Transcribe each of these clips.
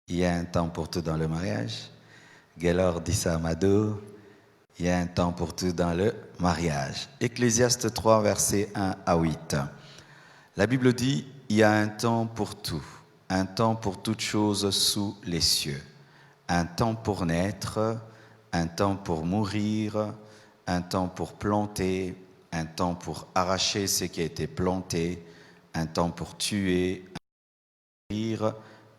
Il y a un temps pour tout dans le mariage. Gaylor dit ça à Mado. Il y a un temps pour tout dans le mariage. Ecclésiaste 3, versets 1 à 8. La Bible dit, il y a un temps pour tout, un temps pour toutes choses sous les cieux, un temps pour naître, un temps pour mourir, un temps pour planter, un temps pour arracher ce qui a été planté, un temps pour tuer,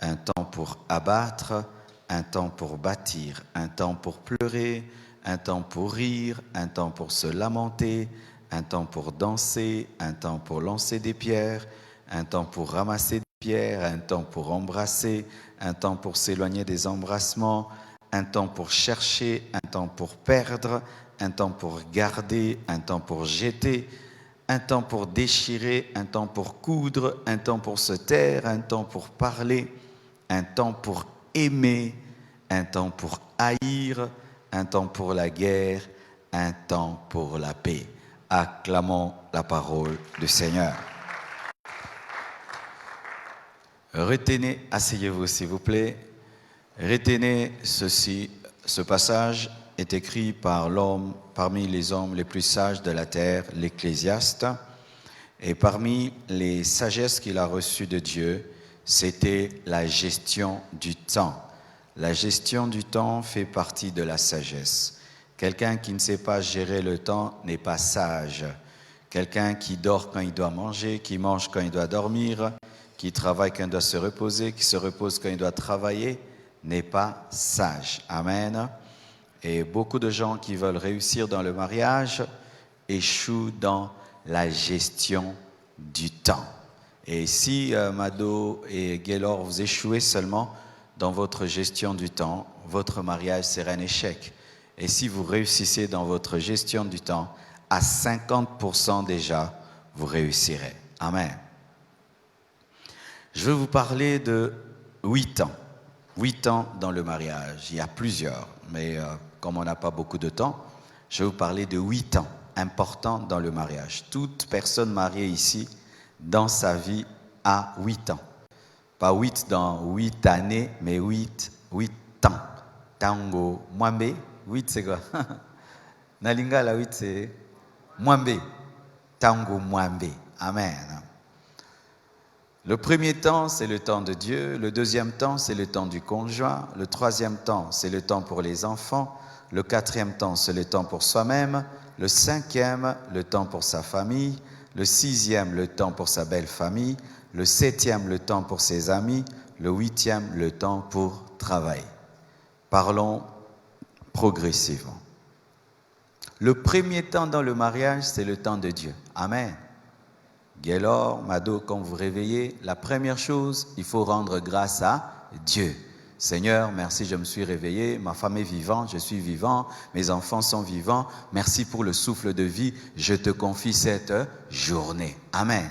un temps pour abattre, un temps pour bâtir, un temps pour pleurer, un temps pour rire, un temps pour se lamenter, un temps pour danser, un temps pour lancer des pierres, un temps pour ramasser des pierres, un temps pour embrasser, un temps pour s'éloigner des embrassements, un temps pour chercher, un temps pour perdre, un temps pour garder, un temps pour jeter, un temps pour déchirer, un temps pour coudre, un temps pour se taire, un temps pour parler, un temps pour aimer, un temps pour haïr, un temps pour la guerre, un temps pour la paix. Acclamons la parole du Seigneur. Retenez, asseyez-vous s'il vous plaît, retenez ceci, ce passage est écrit par l'homme, parmi les hommes les plus sages de la terre, l'Ecclésiaste, et parmi les sagesses qu'il a reçues de Dieu, c'était la gestion du temps. La gestion du temps fait partie de la sagesse. Quelqu'un qui ne sait pas gérer le temps n'est pas sage. Quelqu'un qui dort quand il doit manger, qui mange quand il doit dormir, qui travaille quand il doit se reposer, qui se repose quand il doit travailler, n'est pas sage. Amen. Et beaucoup de gens qui veulent réussir dans le mariage échouent dans la gestion du temps. Et si Mado et Gaylor, vous échouez seulement dans votre gestion du temps, votre mariage sera un échec. Et si vous réussissez dans votre gestion du temps, à 50% déjà, vous réussirez. Amen. Je vais vous parler de 8 ans. 8 ans dans le mariage. Il y a plusieurs, mais comme on n'a pas beaucoup de temps, je vais vous parler de 8 ans importants dans le mariage. Toute personne mariée ici, dans sa vie, a 8 ans. Pas 8 dans 8 années, mais 8 ans. Tango, Mwambe, 8 c'est quoi? Nalingala 8 c'est Mwambe. Tango Mwambe. Amen. Le premier temps, c'est le temps de Dieu. Le deuxième temps, c'est le temps du conjoint. Le troisième temps, c'est le temps pour les enfants. Le quatrième temps, c'est le temps pour soi-même. Le cinquième, le temps pour sa famille. Le sixième, le temps pour sa belle famille. Le septième, le temps pour ses amis. Le huitième, le temps pour travailler. Parlons progressivement. Le premier temps dans le mariage, c'est le temps de Dieu. Amen. Gaylor, Mado, quand vous réveillez, la première chose, il faut rendre grâce à Dieu. Seigneur, merci, je me suis réveillé, ma femme est vivante, je suis vivant, mes enfants sont vivants, merci pour le souffle de vie, je te confie cette journée. Amen.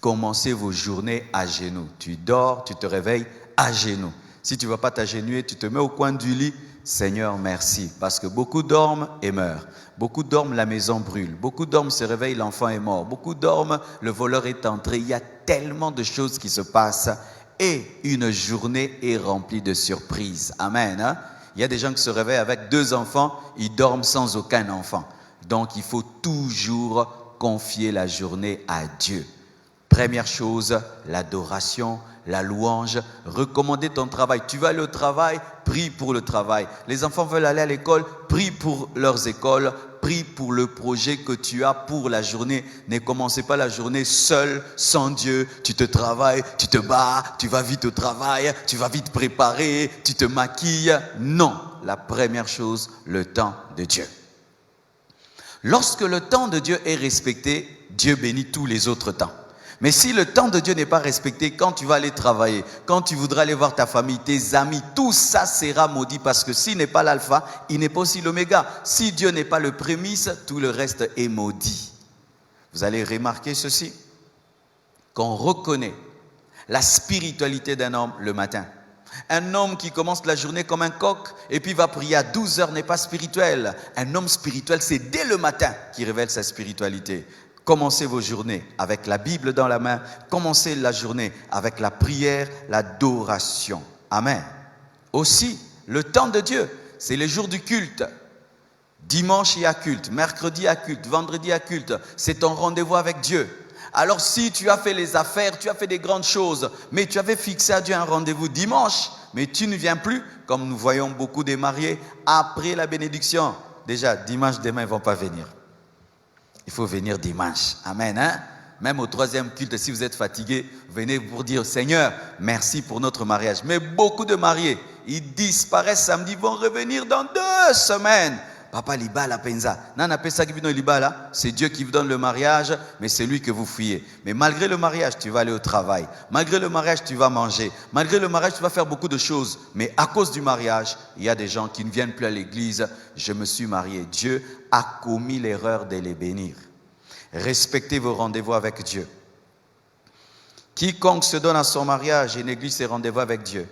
Commencez vos journées à genoux. Tu dors, tu te réveilles à genoux. Si tu ne vas pas t'agenouiller, tu te mets au coin du lit. Seigneur, merci. Parce que beaucoup dorment et meurent. Beaucoup dorment, la maison brûle. Beaucoup dorment, se réveillent, l'enfant est mort. Beaucoup dorment, le voleur est entré. Il y a tellement de choses qui se passent. Et une journée est remplie de surprises. Amen. Hein? Il y a des gens qui se réveillent avec 2 enfants, ils dorment sans aucun enfant. Donc, il faut toujours confier la journée à Dieu. Première chose, l'adoration, la louange, recommander ton travail. Tu vas aller au travail, prie pour le travail. Les enfants veulent aller à l'école, prie pour leurs écoles, prie pour le projet que tu as pour la journée. Ne commencez pas la journée seul, sans Dieu. Tu te travailles, tu te bats, tu vas vite au travail, tu vas vite préparer, tu te maquilles. Non, la première chose, le temps de Dieu. Lorsque le temps de Dieu est respecté, Dieu bénit tous les autres temps. Mais si le temps de Dieu n'est pas respecté, quand tu vas aller travailler, quand tu voudras aller voir ta famille, tes amis, tout ça sera maudit parce que s'il n'est pas l'alpha, il n'est pas aussi l'oméga. Si Dieu n'est pas le prémisse, tout le reste est maudit. Vous allez remarquer ceci, qu'on reconnaît la spiritualité d'un homme le matin. Un homme qui commence la journée comme un coq et puis va prier à 12 heures n'est pas spirituel. Un homme spirituel, c'est dès le matin qu'il révèle sa spiritualité. Commencez vos journées avec la Bible dans la main. Commencez la journée avec la prière, l'adoration. Amen. Aussi, le temps de Dieu, c'est les jours du culte. Dimanche, il y a culte. Mercredi, il y a culte. Vendredi, il y a culte. C'est ton rendez-vous avec Dieu. Alors si tu as fait les affaires, tu as fait des grandes choses, mais tu avais fixé à Dieu un rendez-vous dimanche, mais tu ne viens plus, comme nous voyons beaucoup des mariés, après la bénédiction. Déjà, dimanche, demain, ils ne vont pas venir. Il faut venir dimanche. Amen. Hein? Même au troisième culte, si vous êtes fatigué, venez pour dire, Seigneur, merci pour notre mariage. Mais beaucoup de mariés, ils disparaissent samedi, vont revenir dans 2 semaines. Papa liba la penza. Nana pesa qui vient liba là, c'est Dieu qui vous donne le mariage, mais c'est lui que vous fuyez. Mais malgré le mariage, tu vas aller au travail. Malgré le mariage, tu vas manger. Malgré le mariage, tu vas faire beaucoup de choses. Mais à cause du mariage, il y a des gens qui ne viennent plus à l'église. Je me suis marié. Dieu a commis l'erreur de les bénir. Respectez vos rendez-vous avec Dieu. Quiconque se donne à son mariage et néglige ses rendez-vous avec Dieu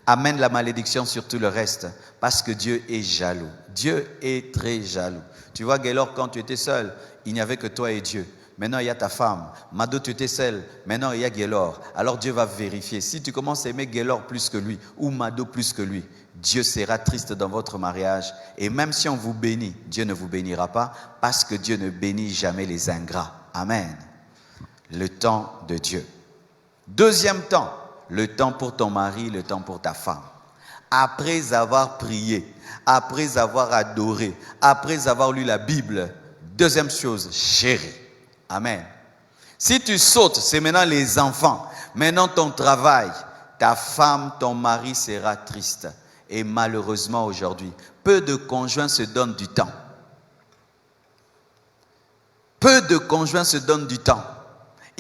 amène la malédiction sur tout le reste, parce que Dieu est jaloux. Dieu est très jaloux. Tu vois, Gaylor, quand tu étais seul, il n'y avait que toi et Dieu. Maintenant, il y a ta femme. Mado, tu étais seul. Maintenant, il y a Gaylor. Alors, Dieu va vérifier. Si tu commences à aimer Gaylor plus que lui, ou Mado plus que lui, Dieu sera triste dans votre mariage. Et même si on vous bénit, Dieu ne vous bénira pas, parce que Dieu ne bénit jamais les ingrats. Amen. Le temps de Dieu. Deuxième temps, le temps pour ton mari, le temps pour ta femme. Après avoir prié, après avoir adoré, après avoir lu la Bible, deuxième chose, chérie. Amen. Si tu sautes, c'est maintenant les enfants, maintenant ton travail, ta femme, ton mari sera triste. Et malheureusement aujourd'hui, peu de conjoints se donnent du temps. Peu de conjoints se donnent du temps.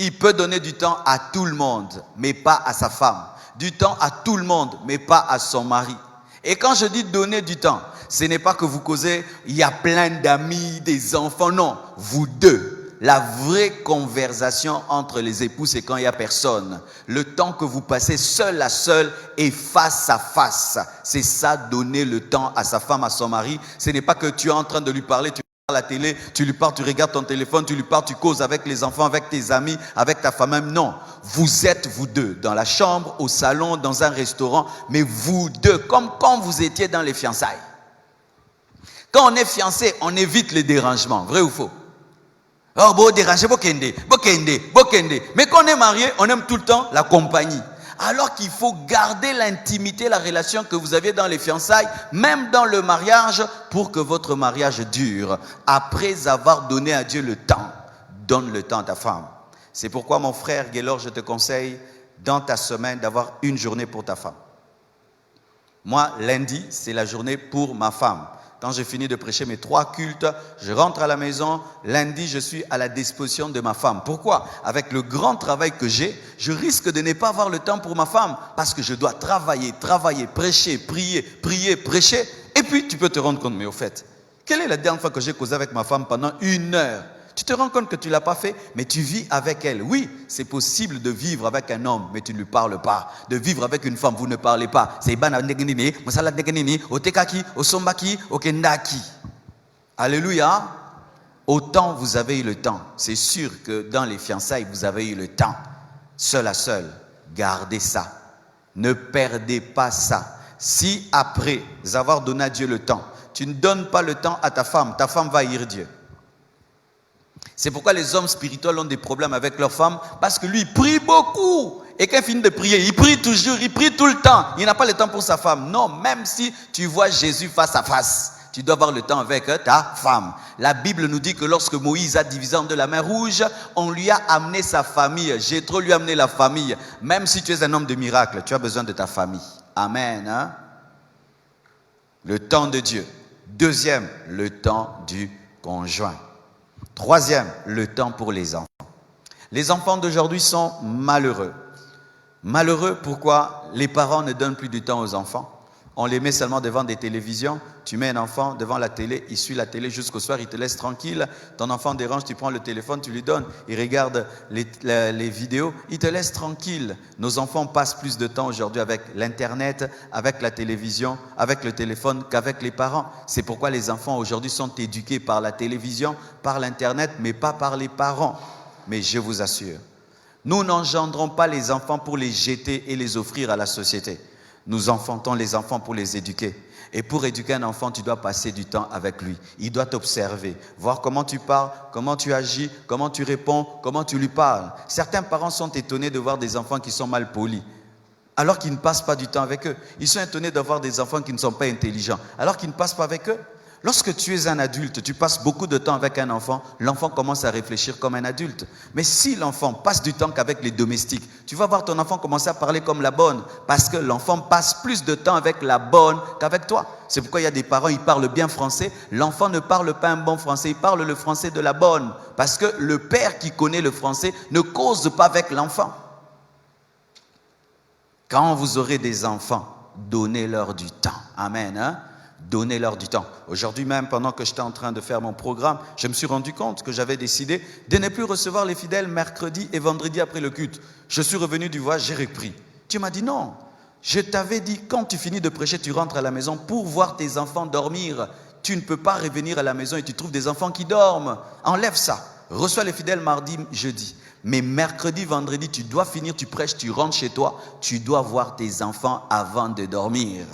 Il peut donner du temps à tout le monde, mais pas à sa femme. Du temps à tout le monde, mais pas à son mari. Et quand je dis donner du temps, ce n'est pas que vous causez, il y a plein d'amis, des enfants, non. Vous deux, la vraie conversation entre les époux, c'est quand il n'y a personne. Le temps que vous passez seul à seul et face à face. C'est ça, donner le temps à sa femme, à son mari. Ce n'est pas que tu es en train de lui parler, tu la télé, tu lui parles, tu regardes ton téléphone, tu lui parles, tu causes avec les enfants, avec tes amis, avec ta femme même. Non, vous êtes vous deux, dans la chambre, au salon, dans un restaurant, mais vous deux, comme quand vous étiez dans les fiançailles. Quand on est fiancé, on évite les dérangements, vrai ou faux? Oh, bon, déranger, bokende. Mais quand on est marié, on aime tout le temps la compagnie. Alors qu'il faut garder l'intimité, la relation que vous aviez dans les fiançailles, même dans le mariage, pour que votre mariage dure. Après avoir donné à Dieu le temps, donne le temps à ta femme. C'est pourquoi, mon frère Gaylor, je te conseille, dans ta semaine, d'avoir une journée pour ta femme. Moi, lundi, c'est la journée pour ma femme. Quand j'ai fini de prêcher mes 3 cultes, je rentre à la maison. Lundi, je suis à la disposition de ma femme. Pourquoi? Avec le grand travail que j'ai, je risque de ne pas avoir le temps pour ma femme parce que je dois travailler, prêcher, prier, prêcher. Et puis, tu peux te rendre compte, mais au fait, quelle est la dernière fois que j'ai causé avec ma femme pendant 1 heure? Tu te rends compte que tu ne l'as pas fait, mais tu vis avec elle. Oui, c'est possible de vivre avec un homme, mais tu ne lui parles pas. De vivre avec une femme, vous ne parlez pas. C'est Ibana Negenini, Mosala Negenini, Otekaki, Osombaki, Okendaki. Alléluia. Autant vous avez eu le temps. C'est sûr que dans les fiançailles, vous avez eu le temps. Seul à seul, gardez ça. Ne perdez pas ça. Si après avoir donné à Dieu le temps, tu ne donnes pas le temps à ta femme va haïr Dieu. C'est pourquoi les hommes spirituels ont des problèmes avec leur femme, parce que lui, il prie beaucoup. Et quand il finit de prier, il prie toujours, il prie tout le temps. Il n'a pas le temps pour sa femme. Non, même si tu vois Jésus face à face, tu dois avoir le temps avec ta femme. La Bible nous dit que lorsque Moïse a divisé en deux la mer Rouge, on lui a amené sa famille. Jéthro lui a amené la famille. Même si tu es un homme de miracle, tu as besoin de ta famille. Amen. Hein? Le temps de Dieu. Deuxième, le temps du conjoint. Troisième, le temps pour les enfants. Les enfants d'aujourd'hui sont malheureux. Malheureux, pourquoi? Les parents ne donnent plus du temps aux enfants. On les met seulement devant des télévisions. Tu mets un enfant devant la télé, il suit la télé jusqu'au soir, il te laisse tranquille. Ton enfant dérange, tu prends le téléphone, tu lui donnes. Il regarde les vidéos, il te laisse tranquille. Nos enfants passent plus de temps aujourd'hui avec l'internet, avec la télévision, avec le téléphone qu'avec les parents. C'est pourquoi les enfants aujourd'hui sont éduqués par la télévision, par l'internet, mais pas par les parents. Mais je vous assure, nous n'engendrons pas les enfants pour les jeter et les offrir à la société. Nous enfantons les enfants pour les éduquer. Et pour éduquer un enfant, tu dois passer du temps avec lui. Il doit t'observer, voir comment tu parles, comment tu agis, comment tu réponds, comment tu lui parles. Certains parents sont étonnés de voir des enfants qui sont mal polis, alors qu'ils ne passent pas du temps avec eux. Ils sont étonnés de voir des enfants qui ne sont pas intelligents, alors qu'ils ne passent pas avec eux. Lorsque tu es un adulte, tu passes beaucoup de temps avec un enfant, l'enfant commence à réfléchir comme un adulte. Mais si l'enfant passe du temps qu'avec les domestiques, tu vas voir ton enfant commencer à parler comme la bonne, parce que l'enfant passe plus de temps avec la bonne qu'avec toi. C'est pourquoi il y a des parents, ils parlent bien français, l'enfant ne parle pas un bon français, il parle le français de la bonne, parce que le père qui connaît le français ne cause pas avec l'enfant. Quand vous aurez des enfants, donnez-leur du temps. Amen, hein? Donnez-leur du temps. Aujourd'hui même, pendant que j'étais en train de faire mon programme, je me suis rendu compte que j'avais décidé de ne plus recevoir les fidèles mercredi et vendredi après le culte. Je suis revenu du voyage, j'ai repris. Tu m'as dit non. Je t'avais dit, quand tu finis de prêcher, tu rentres à la maison pour voir tes enfants dormir. Tu ne peux pas revenir à la maison et tu trouves des enfants qui dorment. Enlève ça. Reçois les fidèles mardi, jeudi. Mais mercredi, vendredi, tu dois finir, tu prêches, tu rentres chez toi. Tu dois voir tes enfants avant de dormir.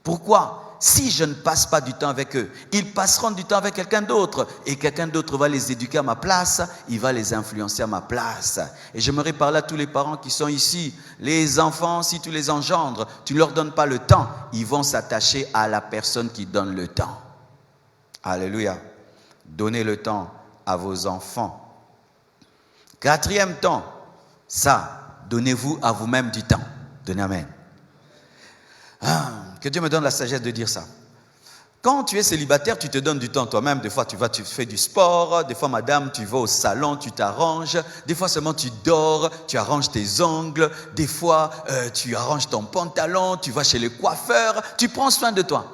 Pourquoi ? Si je ne passe pas du temps avec eux, ils passeront du temps avec quelqu'un d'autre. Et quelqu'un d'autre va les éduquer à ma place, il va les influencer à ma place. Et j'aimerais parler à tous les parents qui sont ici. Les enfants, si tu les engendres, tu ne leur donnes pas le temps, ils vont s'attacher à la personne qui donne le temps. Alléluia. Donnez le temps à vos enfants. Quatrième temps, ça, donnez-vous à vous-même du temps. Donnez amen. Que Dieu me donne la sagesse de dire ça. Quand tu es célibataire, tu te donnes du temps toi-même. Des fois, tu fais du sport. Des fois, madame, tu vas au salon, tu t'arranges. Des fois, seulement tu dors, tu arranges tes ongles. Des fois, tu arranges ton pantalon, tu vas chez le coiffeur. Tu prends soin de toi.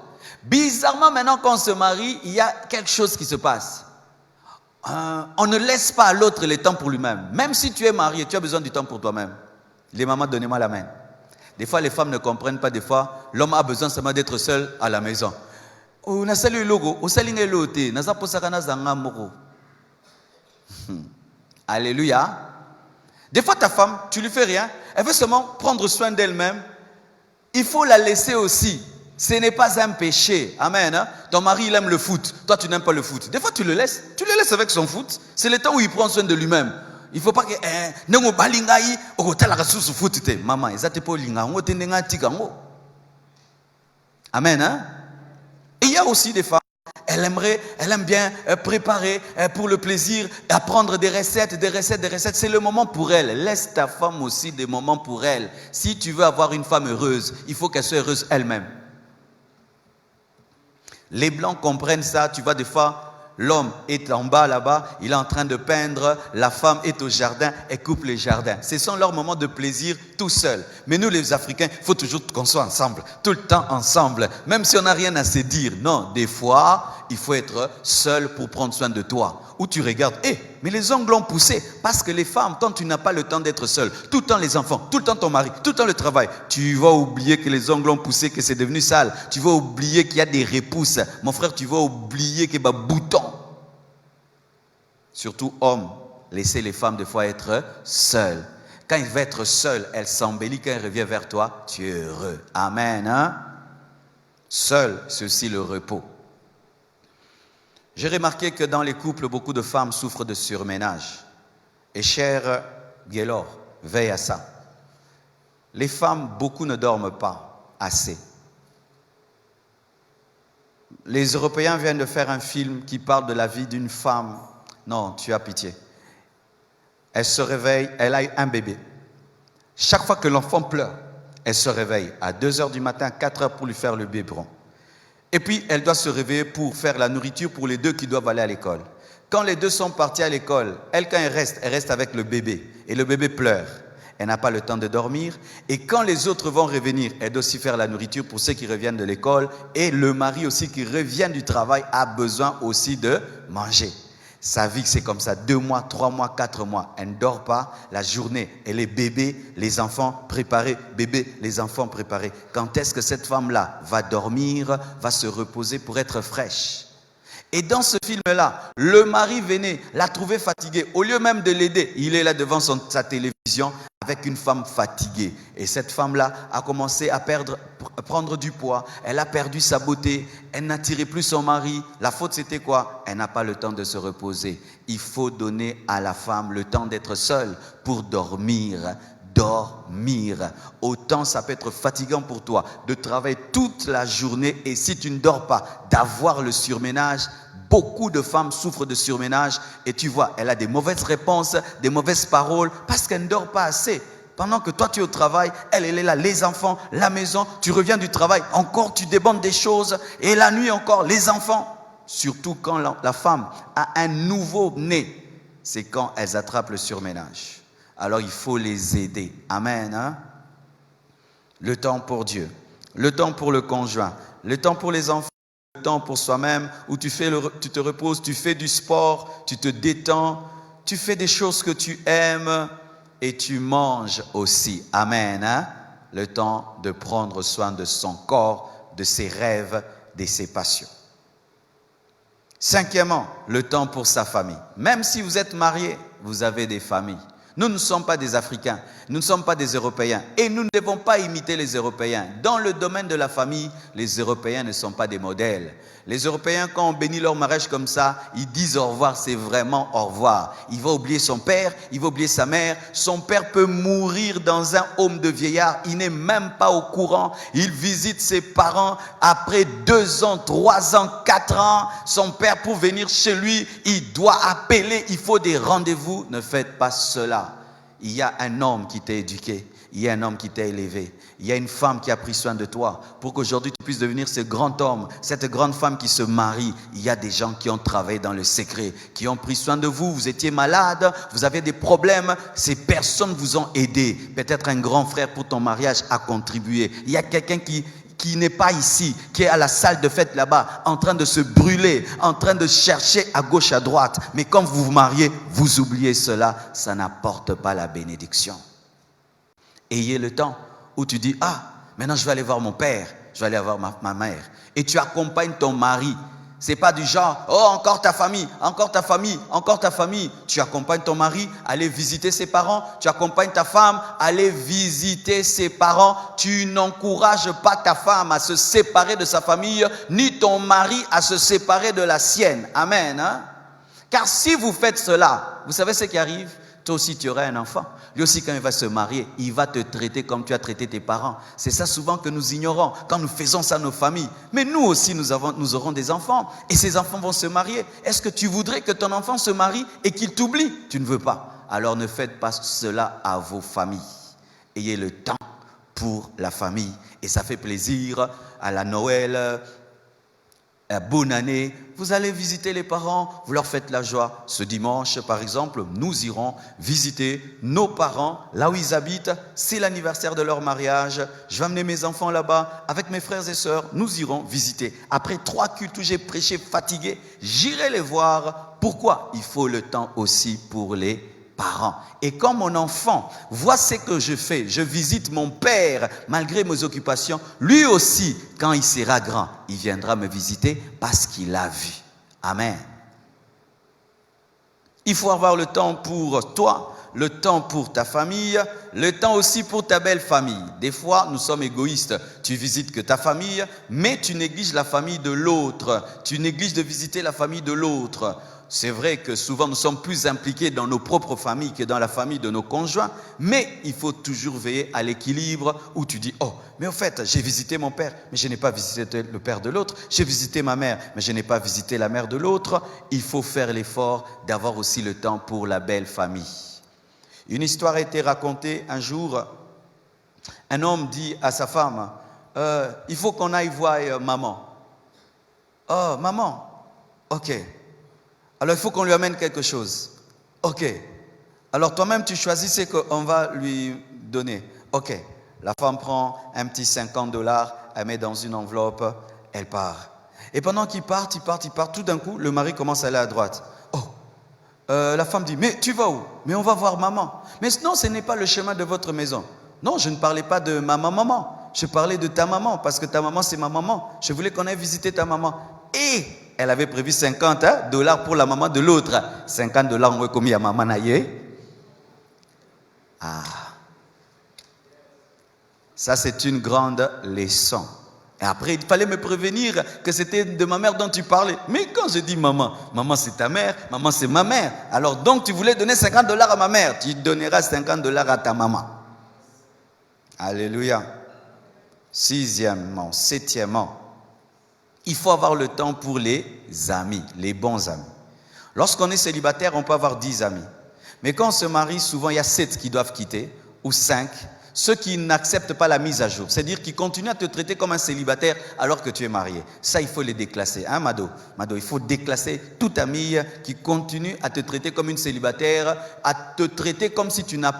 Bizarrement, maintenant qu'on se marie, il y a quelque chose qui se passe. On ne laisse pas à l'autre le temps pour lui-même. Même si tu es marié, tu as besoin du temps pour toi-même. Les mamans, donnez-moi la main. Des fois, les femmes ne comprennent pas. Des fois, l'homme a besoin seulement d'être seul à la maison. Alléluia. Des fois, ta femme, tu lui fais rien. Elle veut seulement prendre soin d'elle-même. Il faut la laisser aussi. Ce n'est pas un péché. Amen. Hein? Ton mari, il aime le foot. Toi, tu n'aimes pas le foot. Des fois, tu le laisses. Tu le laisses avec son foot. C'est le temps où il prend soin de lui-même. Il ne faut pas que maman, amen. Hein? Et il y a aussi des femmes, elle aime bien préparer pour le plaisir, apprendre des recettes. C'est le moment pour elle. Laisse ta femme aussi des moments pour elle. Si tu veux avoir une femme heureuse, il faut qu'elle soit heureuse elle-même. Les blancs comprennent ça. Tu vois, des fois, l'homme est en bas là-bas, il est en train de peindre, la femme est au jardin, elle coupe les jardins. Ce sont leurs moments de plaisir tout seuls. Mais nous les Africains, il faut toujours qu'on soit ensemble, tout le temps ensemble, même si on n'a rien à se dire. Non, des fois, il faut être seul pour prendre soin de toi. Ou tu regardes, mais les ongles ont poussé. Parce que les femmes, quand tu n'as pas le temps d'être seul, tout le temps les enfants, tout le temps ton mari, tout le temps le travail, tu vas oublier que les ongles ont poussé, que c'est devenu sale. Tu vas oublier qu'il y a des repousses. Mon frère, tu vas oublier qu'il y a des boutons. Surtout hommes, laissez les femmes des fois être seules. Quand il va être seul, elle s'embellit. Quand elle revient vers toi, tu es heureux. Amen. Hein? Seul, c'est aussi le repos. J'ai remarqué que dans les couples, beaucoup de femmes souffrent de surménage. Et cher Gaylor, veille à ça. Les femmes, beaucoup ne dorment pas assez. Les Européens viennent de faire un film qui parle de la vie d'une femme. Non, tu as pitié. Elle se réveille, elle a un bébé. Chaque fois que l'enfant pleure, elle se réveille à 2h du matin, 4h pour lui faire le biberon. Et puis, elle doit se réveiller pour faire la nourriture pour les deux qui doivent aller à l'école. Quand les deux sont partis à l'école, elle, quand elle reste avec le bébé. Et le bébé pleure. Elle n'a pas le temps de dormir. Et quand les autres vont revenir, elle doit aussi faire la nourriture pour ceux qui reviennent de l'école. Et le mari aussi qui revient du travail a besoin aussi de manger. Sa vie, c'est comme ça, 2 mois, 3 mois, 4 mois. Elle ne dort pas. La journée, elle est bébé, les enfants préparés, bébé, les enfants préparés. Quand est-ce que cette femme-là va dormir, va se reposer pour être fraîche? Et dans ce film-là, le mari venait, l'a trouvé fatigué. Au lieu même de l'aider, il est là devant sa télévision avec une femme fatiguée. Et cette femme-là a commencé à prendre du poids. Elle a perdu sa beauté. Elle n'attirait plus son mari. La faute, c'était quoi? Elle n'a pas le temps de se reposer. Il faut donner à la femme le temps d'être seule pour dormir. Dormir. Autant ça peut être fatigant pour toi de travailler toute la journée et si tu ne dors pas, d'avoir le surménage. Beaucoup de femmes souffrent de surménage et tu vois, elle a des mauvaises réponses, des mauvaises paroles parce qu'elle ne dort pas assez. Pendant que toi tu es au travail, elle est là, les enfants, la maison, tu reviens du travail, encore tu débandes des choses et la nuit encore, les enfants. Surtout quand la femme a un nouveau-né, c'est quand elles attrapent le surménage. Alors il faut les aider. Amen. Hein? Le temps pour Dieu, le temps pour le conjoint, le temps pour les enfants, le temps pour soi-même, où tu te reposes, tu fais du sport, tu te détends, tu fais des choses que tu aimes et tu manges aussi. Amen. Hein? Le temps de prendre soin de son corps, de ses rêves, de ses passions. Cinquièmement, le temps pour sa famille. Même si vous êtes marié, vous avez des familles. Nous ne sommes pas des Africains, nous ne sommes pas des Européens et nous ne devons pas imiter les Européens. Dans le domaine de la famille, les Européens ne sont pas des modèles. Les Européens, quand on bénit leur mariage comme ça, ils disent au revoir, c'est vraiment au revoir. Il va oublier son père, il va oublier sa mère. Son père peut mourir dans un home de vieillard, il n'est même pas au courant. Il visite ses parents après 2 ans, 3 ans, 4 ans. Son père, pour venir chez lui, il doit appeler, il faut des rendez-vous. Ne faites pas cela. Il y a un homme qui t'a éduqué, il y a un homme qui t'a élevé, il y a une femme qui a pris soin de toi pour qu'aujourd'hui tu puisses devenir ce grand homme, cette grande femme qui se marie. Il y a des gens qui ont travaillé dans le secret, qui ont pris soin de vous. Vous étiez malade, vous avez des problèmes, ces personnes vous ont aidé. Peut-être un grand frère pour ton mariage a contribué. Il y a quelqu'un qui n'est pas ici, qui est à la salle de fête là-bas, en train de se brûler, en train de chercher à gauche, à droite. Mais quand vous vous mariez, vous oubliez cela, ça n'apporte pas la bénédiction. Ayez le temps où tu dis, ah, maintenant je vais aller voir mon père, je vais aller voir ma mère. Et tu accompagnes ton mari. C'est pas du genre, oh, encore ta famille, encore ta famille, encore ta famille. Tu accompagnes ton mari, aller visiter ses parents. Tu accompagnes ta femme, aller visiter ses parents. Tu n'encourages pas ta femme à se séparer de sa famille, ni ton mari à se séparer de la sienne. Amen. Hein? Car si vous faites cela, vous savez ce qui arrive? Toi aussi, tu auras un enfant. Lui aussi, quand il va se marier, il va te traiter comme tu as traité tes parents. C'est ça souvent que nous ignorons quand nous faisons ça à nos familles. Mais nous aussi, nous aurons des enfants. Et ces enfants vont se marier. Est-ce que tu voudrais que ton enfant se marie et qu'il t'oublie? Tu ne veux pas. Alors ne faites pas cela à vos familles. Ayez le temps pour la famille. Et ça fait plaisir à la Noël, bonne année, vous allez visiter les parents, vous leur faites la joie. Ce dimanche, par exemple, nous irons visiter nos parents, là où ils habitent. C'est l'anniversaire de leur mariage. Je vais amener mes enfants là-bas, avec mes frères et sœurs. Nous irons visiter. Après 3 cultes où j'ai prêché fatigué, j'irai les voir. Pourquoi? Il faut le temps aussi pour les parents. Et quand mon enfant voit ce que je fais, je visite mon père malgré mes occupations, lui aussi, quand il sera grand, il viendra me visiter parce qu'il a vu. Amen. Il faut avoir le temps pour toi, le temps pour ta famille, le temps aussi pour ta belle famille. Des fois, nous sommes égoïstes. Tu visites que ta famille, mais tu négliges la famille de l'autre. Tu négliges de visiter la famille de l'autre. C'est vrai que souvent nous sommes plus impliqués dans nos propres familles que dans la famille de nos conjoints, mais il faut toujours veiller à l'équilibre où tu dis, oh, mais au fait, j'ai visité mon père, mais je n'ai pas visité le père de l'autre. J'ai visité ma mère, mais je n'ai pas visité la mère de l'autre. Il faut faire l'effort d'avoir aussi le temps pour la belle famille. Une histoire a été racontée un jour. Un homme dit à sa femme, il faut qu'on aille voir maman. Oh, maman, ok. Alors, il faut qu'on lui amène quelque chose. Ok. Alors, toi-même, tu choisis ce qu'on va lui donner. Ok. La femme prend un petit $50, elle met dans une enveloppe, elle part. Et pendant qu'ils partent, tout d'un coup, le mari commence à aller à droite. Oh. La femme dit, mais tu vas où? Mais on va voir maman. Mais non, ce n'est pas le chemin de votre maison. Non, je ne parlais pas de ma maman. Je parlais de ta maman, parce que ta maman, c'est ma maman. Je voulais qu'on aille visiter ta maman. Et elle avait prévu 50 dollars pour la maman de l'autre. 50 dollars, on veut combien à maman naïe? Ah. Ça, c'est une grande leçon. Et après, il fallait me prévenir que c'était de ma mère dont tu parlais. Mais quand je dis maman, maman c'est ta mère, maman c'est ma mère. Alors donc, tu voulais donner 50 dollars à ma mère, tu donneras 50 dollars à ta maman. Alléluia. Sixièmement, septièmement, il faut avoir le temps pour les amis, les bons amis. Lorsqu'on est célibataire, on peut avoir 10 amis. Mais quand on se marie, souvent il y a 7 qui doivent quitter, ou 5. Ceux qui n'acceptent pas la mise à jour, c'est-à-dire qui continuent à te traiter comme un célibataire alors que tu es marié. Ça, il faut les déclasser. Hein, Mado? Mado, il faut déclasser toute amie qui continue à te traiter comme une célibataire, à te traiter comme si tu n'as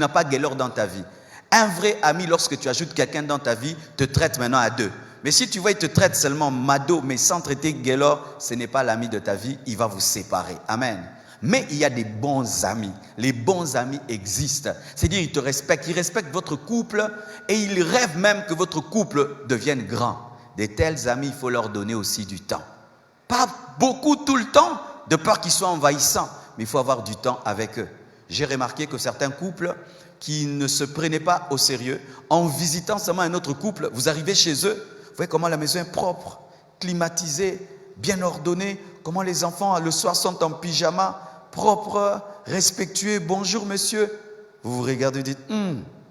pas Gaylor dans ta vie. Un vrai ami, lorsque tu ajoutes quelqu'un dans ta vie, te traite maintenant à 2. Mais si tu vois, il te traite seulement Mado, mais sans traiter Gaylor, ce n'est pas l'ami de ta vie, il va vous séparer. Amen. Mais il y a des bons amis. Les bons amis existent. C'est-à-dire, ils te respectent, ils respectent votre couple et ils rêvent même que votre couple devienne grand. De tels amis, il faut leur donner aussi du temps. Pas beaucoup tout le temps, de peur qu'ils soient envahissants, mais il faut avoir du temps avec eux. J'ai remarqué que certains couples qui ne se prenaient pas au sérieux, en visitant seulement un autre couple, vous arrivez chez eux, vous voyez comment la maison est propre, climatisée, bien ordonnée, comment les enfants le soir sont en pyjama, propres, respectueux, bonjour monsieur. Vous vous regardez et dites,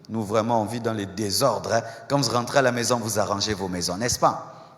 nous vraiment on vit dans les désordres. Hein. Quand vous rentrez à la maison, vous arrangez vos maisons, n'est-ce pas?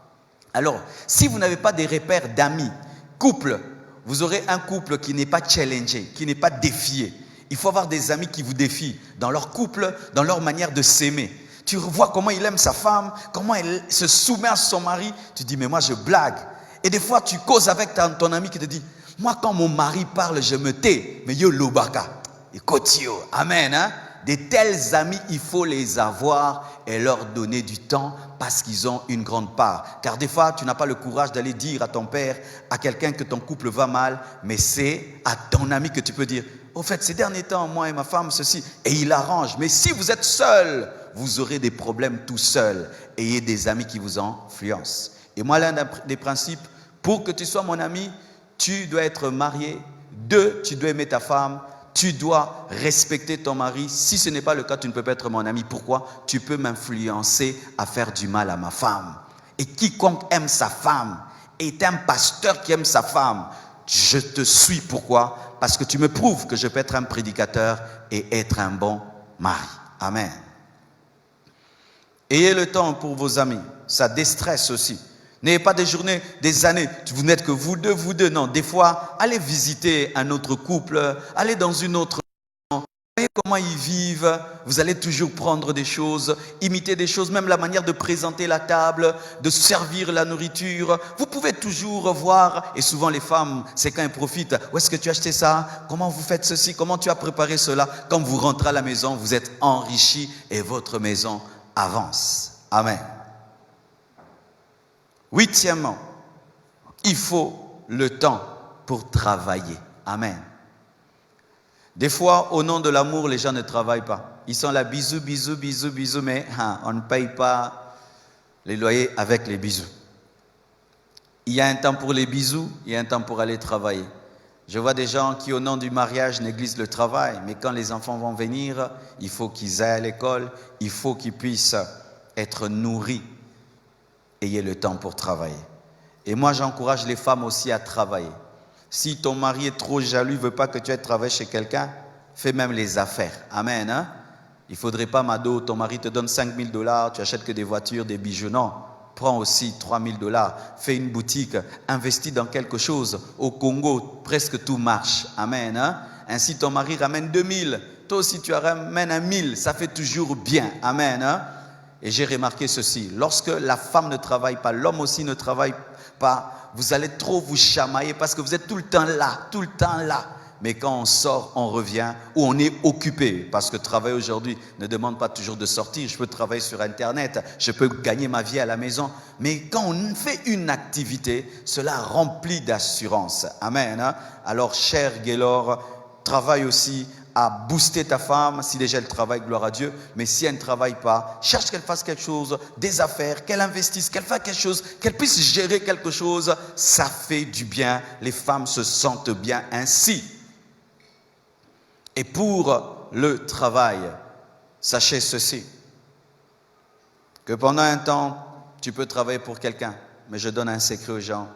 Alors, si vous n'avez pas des repères d'amis, couple, vous aurez un couple qui n'est pas challengé, qui n'est pas défié. Il faut avoir des amis qui vous défient dans leur couple, dans leur manière de s'aimer. Tu vois comment il aime sa femme, comment elle se soumet à son mari. Tu dis, mais moi je blague. Et des fois, tu causes avec ton ami qui te dit, moi quand mon mari parle, je me tais. Mais yo lobaka, écoute yo, amen. Hein? Des tels amis, il faut les avoir et leur donner du temps parce qu'ils ont une grande part. Car des fois, tu n'as pas le courage d'aller dire à ton père, à quelqu'un que ton couple va mal, mais c'est à ton ami que tu peux dire, au fait, ces derniers temps, moi et ma femme, ceci, et il arrange. Mais si vous êtes seul, vous aurez des problèmes tout seul. Ayez des amis qui vous influencent. Et moi, l'un des principes, pour que tu sois mon ami, tu dois être marié. 2, tu dois aimer ta femme. Tu dois respecter ton mari. Si ce n'est pas le cas, tu ne peux pas être mon ami. Pourquoi? Tu peux m'influencer à faire du mal à ma femme. Et quiconque aime sa femme est un pasteur qui aime sa femme. Je te suis. Pourquoi? Parce que tu me prouves que je peux être un prédicateur et être un bon mari. Amen. Ayez le temps pour vos amis. Ça déstresse aussi. N'ayez pas des journées, des années, vous n'êtes que vous deux. Non, des fois, allez visiter un autre couple, allez dans une autre maison, voyez comment ils vivent, vous allez toujours prendre des choses, imiter des choses, même la manière de présenter la table, de servir la nourriture. Vous pouvez toujours voir, et souvent les femmes, c'est quand elles profitent, où est-ce que tu as acheté ça? Comment vous faites ceci? Comment tu as préparé cela? Quand vous rentrez à la maison, vous êtes enrichis et votre maison avance. Amen. 8e, il faut le temps pour travailler. Amen. Des fois, au nom de l'amour, les gens ne travaillent pas. Ils sont là, bisous, mais on ne paye pas les loyers avec les bisous. Il y a un temps pour les bisous, il y a un temps pour aller travailler. Je vois des gens qui, au nom du mariage, négligent le travail, mais quand les enfants vont venir, il faut qu'ils aillent à l'école, il faut qu'ils puissent être nourris. Ayez le temps pour travailler. Et moi, j'encourage les femmes aussi à travailler. Si ton mari est trop jaloux, il ne veut pas que tu ailles travailler chez quelqu'un, fais même les affaires. Amen. Hein? Il ne faudrait pas, Mado, ton mari te donne 5 000 $, tu achètes que des voitures, des bijoux. Non. Prends aussi 3 000 $, fais une boutique, investis dans quelque chose. Au Congo, presque tout marche. Amen. Hein? Ainsi, ton mari ramène 2 000. Toi aussi, tu ramènes 1 000. Ça fait toujours bien. Amen. Hein? Et j'ai remarqué ceci, lorsque la femme ne travaille pas, l'homme aussi ne travaille pas, vous allez trop vous chamailler parce que vous êtes tout le temps là. Mais quand on sort, on revient, ou on est occupé, parce que travailler aujourd'hui ne demande pas toujours de sortir. Je peux travailler sur Internet, je peux gagner ma vie à la maison. Mais quand on fait une activité, cela remplit d'assurance. Amen. Hein? Alors, cher Gaylor, travaille aussi à booster ta femme. Si déjà elle travaille, gloire à Dieu. Mais si elle ne travaille pas, cherche qu'elle fasse quelque chose, des affaires, qu'elle investisse, qu'elle fasse quelque chose, qu'elle puisse gérer quelque chose. Ça fait du bien. Les femmes se sentent bien ainsi. Et pour le travail, sachez ceci, que pendant un temps, tu peux travailler pour quelqu'un, mais je donne un secret aux gens.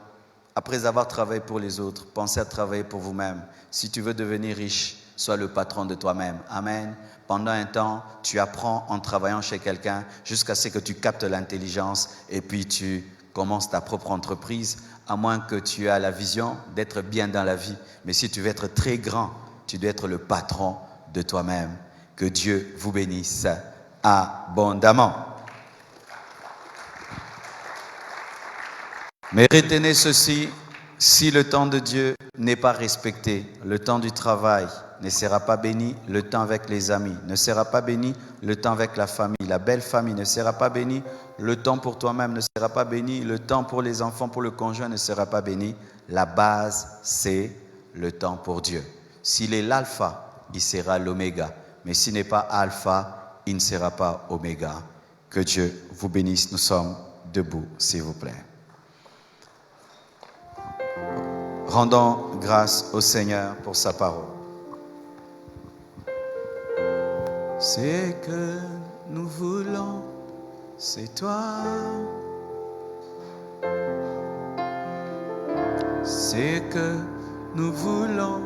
Après avoir travaillé pour les autres, pensez à travailler pour vous-même. Si tu veux devenir riche, sois le patron de toi-même. Amen. Pendant un temps, tu apprends en travaillant chez quelqu'un jusqu'à ce que tu captes l'intelligence et puis tu commences ta propre entreprise, à moins que tu aies la vision d'être bien dans la vie. Mais si tu veux être très grand, tu dois être le patron de toi-même. Que Dieu vous bénisse abondamment. Mais retenez ceci, si le temps de Dieu n'est pas respecté, le temps du travail ne sera pas béni, le temps avec les amis ne sera pas béni, le temps avec la famille, la belle famille ne sera pas béni, le temps pour toi-même ne sera pas béni, le temps pour les enfants, pour le conjoint ne sera pas béni. La base, c'est le temps pour Dieu. S'il est l'alpha, il sera l'oméga. Mais s'il n'est pas alpha, il ne sera pas oméga. Que Dieu vous bénisse. Nous sommes debout, s'il vous plaît. Rendons grâce au Seigneur pour sa parole. C'est que nous voulons, c'est toi. C'est que nous voulons,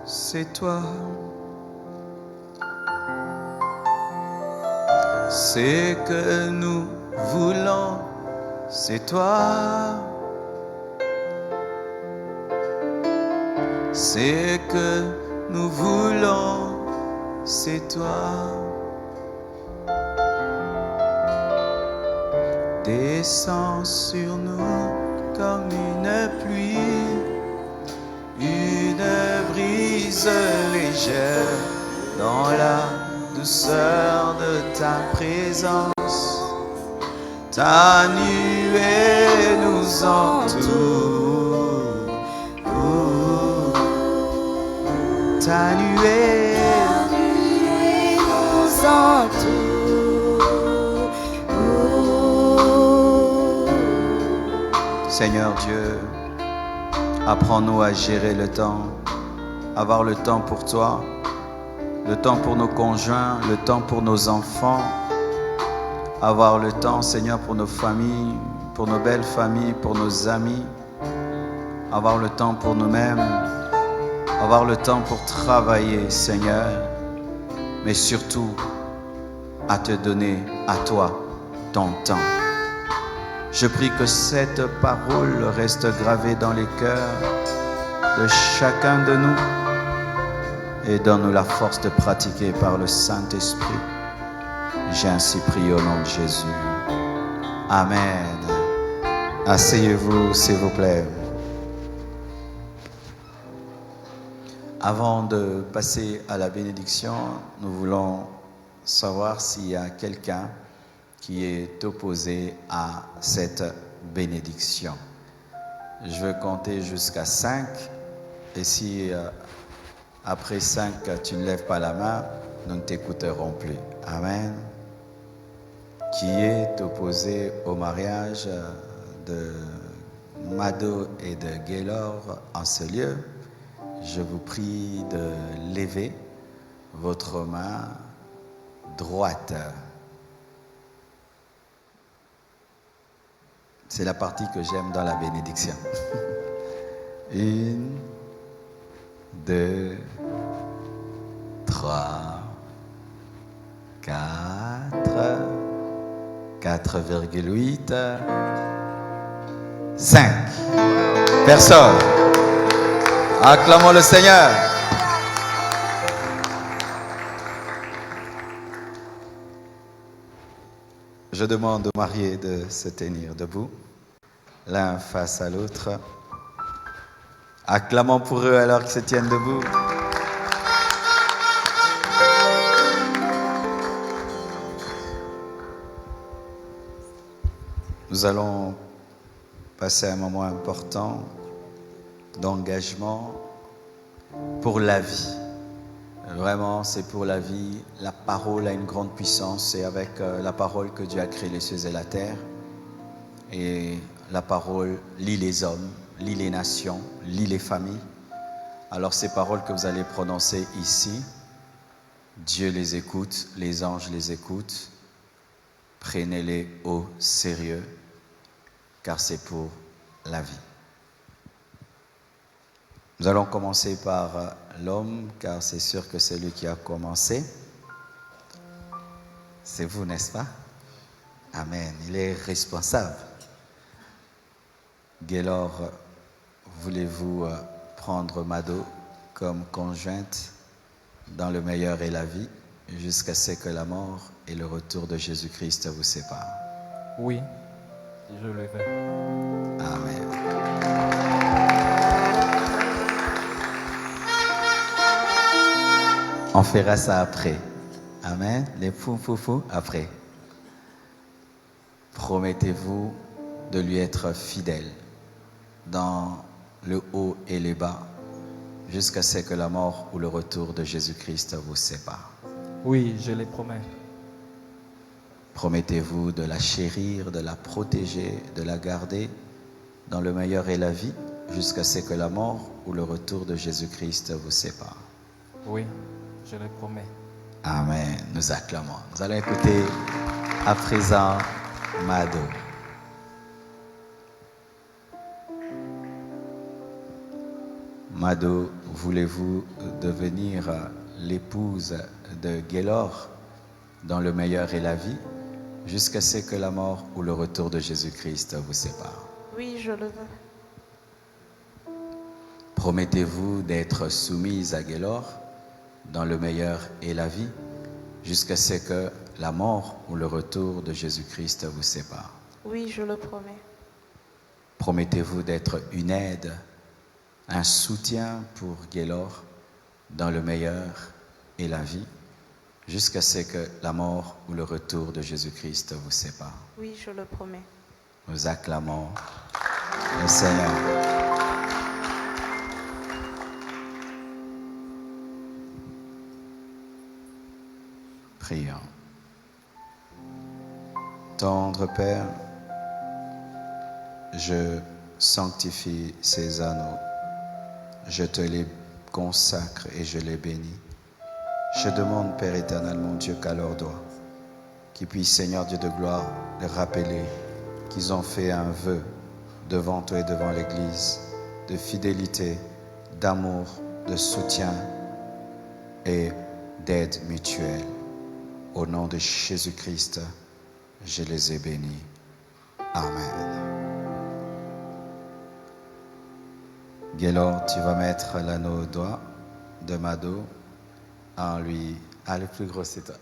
c'est toi. C'est que nous voulons, c'est toi. C'est que nous voulons, c'est toi. Descends sur nous comme une pluie, une brise légère dans la douceur de ta présence. Ta nuée nous entoure. Ta nuée nous entoure. Seigneur Dieu, apprends-nous à gérer le temps, avoir le temps pour toi, le temps pour nos conjoints, le temps pour nos enfants, avoir le temps, Seigneur, pour nos familles, pour nos belles familles, pour nos amis, avoir le temps pour nous-mêmes, avoir le temps pour travailler, Seigneur, mais surtout à te donner à toi ton temps. Je prie que cette parole reste gravée dans les cœurs de chacun de nous et donne-nous la force de pratiquer par le Saint-Esprit. J'ai ainsi prié au nom de Jésus. Amen. Asseyez-vous, s'il vous plaît. Avant de passer à la bénédiction, nous voulons savoir s'il y a quelqu'un qui est opposé à cette bénédiction. Je veux compter jusqu'à 5 et si après 5 tu ne lèves pas la main, nous ne t'écouterons plus. Amen. Qui est opposé au mariage de Mado et de Gaylor en ce lieu? Je vous prie de lever votre main droite. C'est la partie que j'aime dans la bénédiction. 1, 2, 3, 4, 4,8, 5. Personne. Acclamons le Seigneur. Je demande aux mariés de se tenir debout, l'un face à l'autre. Acclamons pour eux alors qu'ils se tiennent debout. Nous allons passer un moment important d'engagement pour la vie. Vraiment, c'est pour la vie. La parole a une grande puissance. C'est avec la parole que Dieu a créé les cieux et la terre. Et la parole lie les hommes, lie les nations, lie les familles. Alors ces paroles que vous allez prononcer ici, Dieu les écoute, les anges les écoutent. Prenez-les au sérieux, car c'est pour la vie. Nous allons commencer par l'homme, car c'est sûr que c'est lui qui a commencé. C'est vous, n'est-ce pas? Amen. Il est responsable. Gaylor, voulez-vous prendre Mado comme conjointe dans le meilleur et la vie, jusqu'à ce que la mort et le retour de Jésus-Christ vous séparent? Oui, je le veux. Amen. On fera ça après. Amen. Les fou après. Promettez-vous de lui être fidèle dans le haut et le bas, jusqu'à ce que la mort ou le retour de Jésus-Christ vous sépare. Oui, je le promets. Promettez-vous de la chérir, de la protéger, de la garder dans le meilleur et la vie, jusqu'à ce que la mort ou le retour de Jésus-Christ vous sépare. Oui, je le promets. Amen. Nous acclamons. Nous allons écouter à présent Mado. Mado, voulez-vous devenir l'épouse de Gaylor dans le meilleur et la vie, jusqu'à ce que la mort ou le retour de Jésus-Christ vous sépare? Oui, je le veux. Promettez-vous d'être soumise à Gaylor dans le meilleur et la vie, jusqu'à ce que la mort ou le retour de Jésus-Christ vous sépare? Oui, je le promets. Promettez-vous d'être une aide, un soutien pour Gaylor dans le meilleur et la vie, jusqu'à ce que la mort ou le retour de Jésus-Christ vous sépare? Oui, je le promets. Nous acclamons le Seigneur. Prions. Tendre Père, je sanctifie ces anneaux. Je te les consacre et je les bénis. Je demande, Père éternel, mon Dieu, qu'à leur doigt, qu'ils puissent, Seigneur Dieu de gloire, les rappeler qu'ils ont fait un vœu devant toi et devant l'Église de fidélité, d'amour, de soutien et d'aide mutuelle. Au nom de Jésus-Christ, je les ai bénis. Amen. Gaylor, tu vas mettre l'anneau au doigt de Mado en lui... Ah, le plus gros, c'est toi.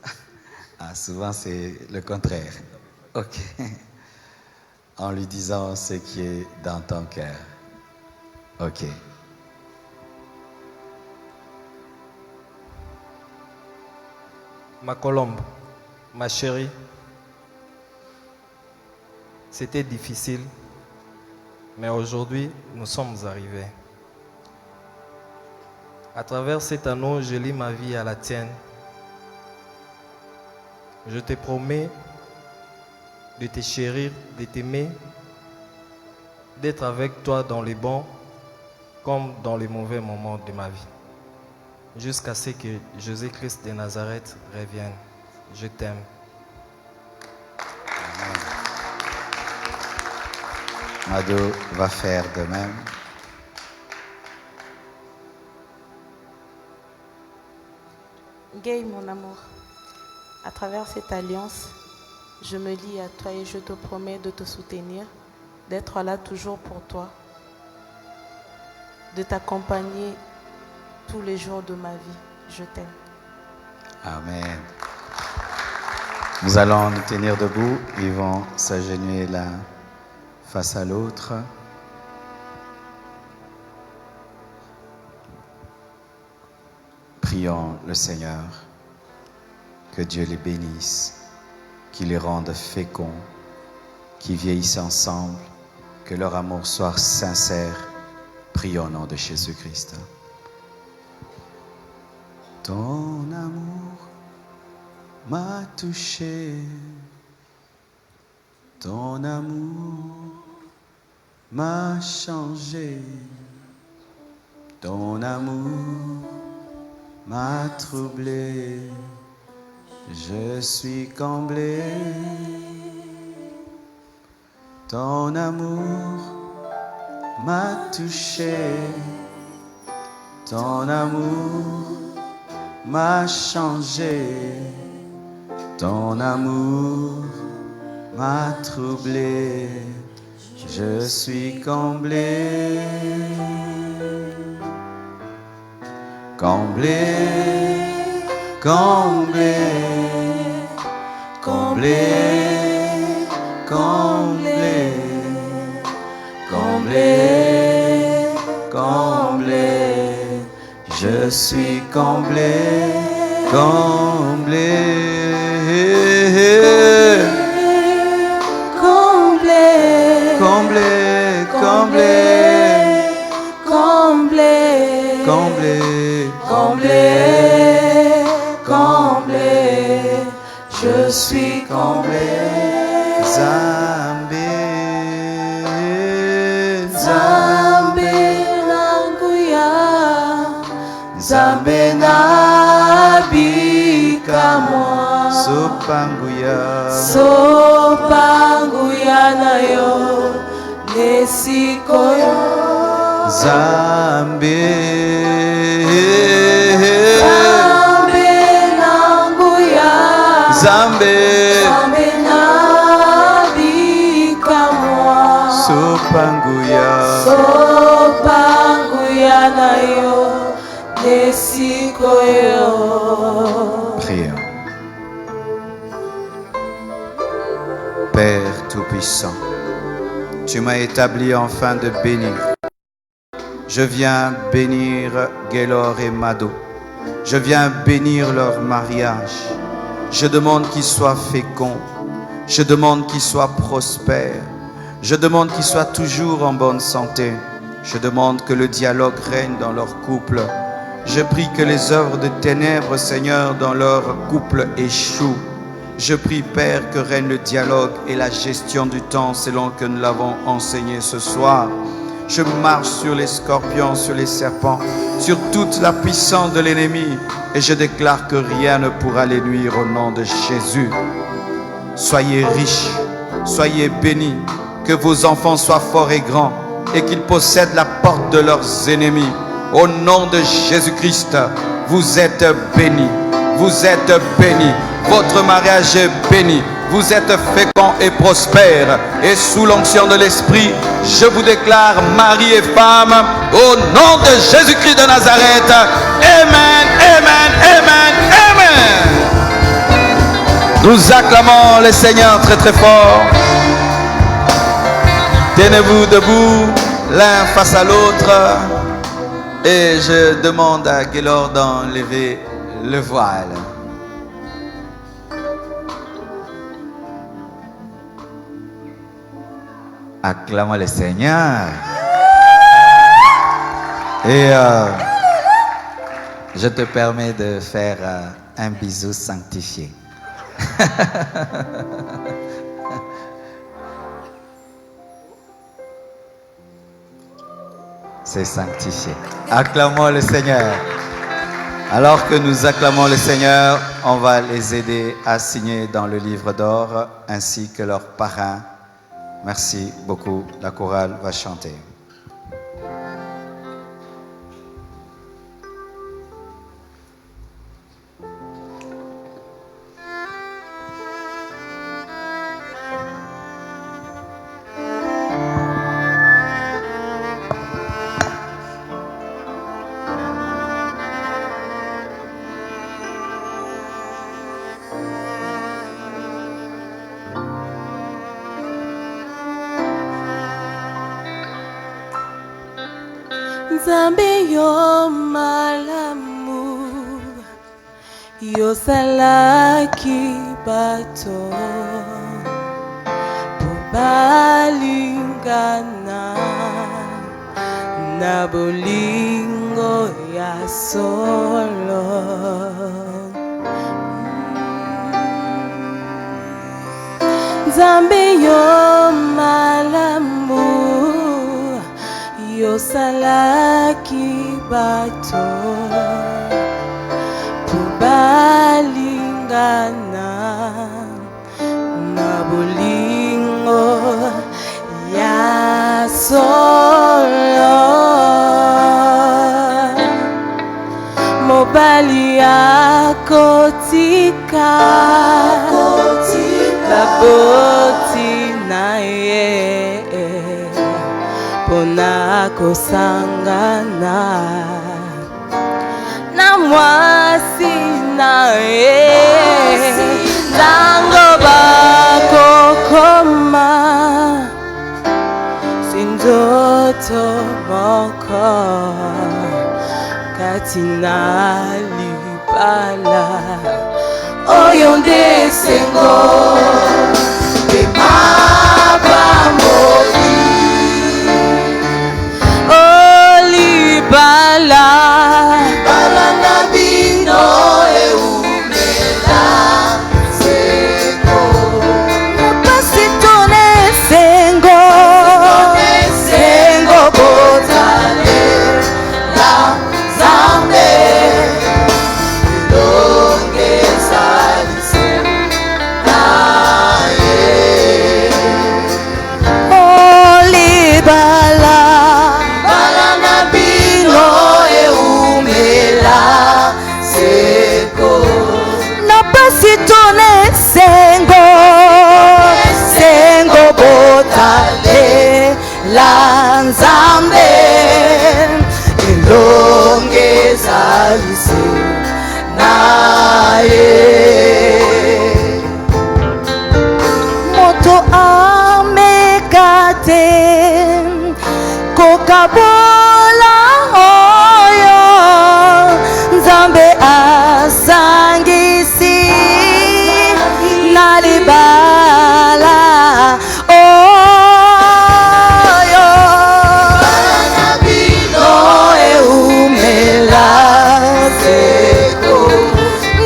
Ah, souvent, c'est le contraire. OK. En lui disant ce qui est dans ton cœur. OK. Ma colombe, ma chérie, c'était difficile, mais aujourd'hui, nous sommes arrivés. À travers cet anneau, je lis ma vie à la tienne. Je te promets de te chérir, de t'aimer, d'être avec toi dans les bons comme dans les mauvais moments de ma vie. Jusqu'à ce que Jésus-Christ de Nazareth revienne. Je t'aime. Mado va faire de même. Gay, mon amour, à travers cette alliance, je me lie à toi et je te promets de te soutenir, d'être là toujours pour toi, de t'accompagner tous les jours de ma vie. Je t'aime. Amen. Nous allons nous tenir debout. Ils vont s'agenouiller l'un face à l'autre. Prions le Seigneur, que Dieu les bénisse, qu'il les rende féconds, qu'ils vieillissent ensemble, que leur amour soit sincère. Prions au nom de Jésus-Christ. Ton amour m'a touché. Ton amour m'a changé. Ton amour m'a troublé. Je suis comblé. Ton amour m'a touché. Ton amour m'a changé. Ton amour m'a troublé. Je suis comblé. Comblé, comblé, comblé, comblé, comblé, comblé. Je suis comblé, comblé, Comblé, comblé, comblé, comblé, comblé, comblé, comblé, je suis comblé. Zambé, Zambe nanguya, Zambe nabikamwa, Sopanguya, Sopanguya nayo, nesikoyo. Zambé, Zambe nanguya, Zambé, Zambe nabikamwa, Sopanguya. Sopanguya nayo, nesikoyo. Prions. Père Tout-Puissant, tu m'as établi enfin de bénir. Je viens bénir Gaylor et Mado. Je viens bénir leur mariage. Je demande qu'ils soient féconds. Je demande qu'ils soient prospères. Je demande qu'ils soient toujours en bonne santé. Je demande que le dialogue règne dans leur couple. Je prie que les œuvres de ténèbres, Seigneur, dans leur couple échouent. Je prie, Père, que règne le dialogue et la gestion du temps selon que nous l'avons enseigné ce soir. Je marche sur les scorpions, sur les serpents, sur toute la puissance de l'ennemi et je déclare que rien ne pourra les nuire au nom de Jésus. Soyez riches, soyez bénis, que vos enfants soient forts et grands et qu'ils possèdent la porte de leurs ennemis. Au nom de Jésus-Christ, vous êtes bénis, vous êtes bénis, votre mariage est béni. Vous êtes féconds et prospères. Et sous l'onction de l'Esprit, je vous déclare mari et femme au nom de Jésus-Christ de Nazareth. Amen, amen, amen, amen. Nous acclamons le Seigneur très très fort. Tenez-vous debout, l'un face à l'autre. Et je demande à Gaylor d'enlever le voile. Acclamons le Seigneur. Et je te permets de faire un bisou sanctifié. C'est sanctifié. Acclamons le Seigneur. Alors que nous acclamons le Seigneur, on va les aider à signer dans le livre d'or ainsi que leurs parrains. Merci beaucoup. La chorale va chanter. Nzambe yo malamu yo salaki bato po balingana na bolingo ya solo. Nzambe yo malamu yo salaki bato balingana na bolingo ya solo. Mobali akotika baboti na ye pona kosangana na mwasi na ye ntango bakokoma sindoto moko kati na libala oyo nde sengo emaba mobi olibala bala na bino eumela sengo napasi tone sengo sengo botale la zambe sengo sengo botale la nzambe elongeza lise naye moto amekate kokabola oyo nzambe asangisi nalibala oyo bana bino eumela seko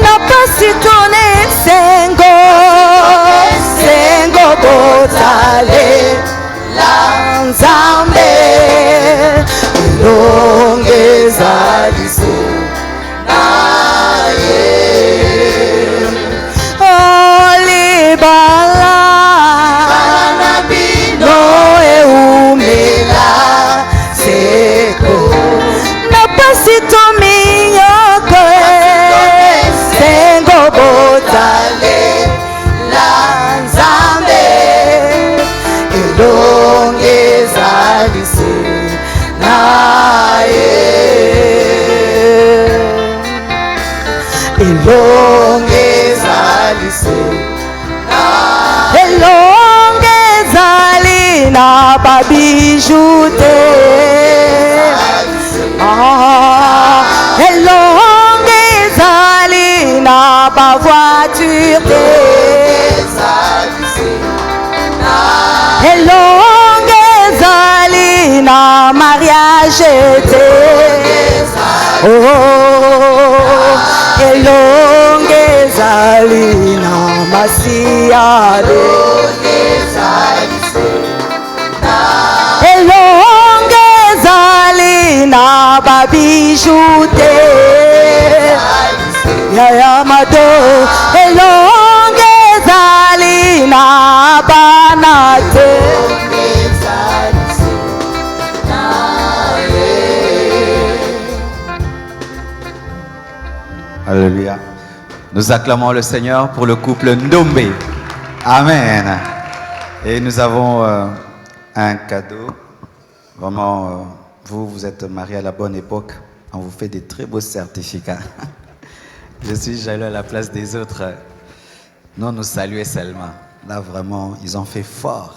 napasi tone sengo sengo botale la nzambe elongeza lise naye bala bana bino eumela seko napasi tominyoko sengo botale la nzambe elongeza lise naye elongeza lise elongeza lina babijute elongeza lina bavoiture elongeza lina mariage te elongeza lina masiade elongeza lina babijute yaya mado elongeza lina banate Alléluia. Nous acclamons le Seigneur pour le couple Ndombe. Amen. Et nous avons un cadeau. Vraiment, vous êtes mariés à la bonne époque. On vous fait des très beaux certificats. Je suis jaloux à la place des autres. Non, nous saluer seulement. Là, vraiment, ils ont fait fort.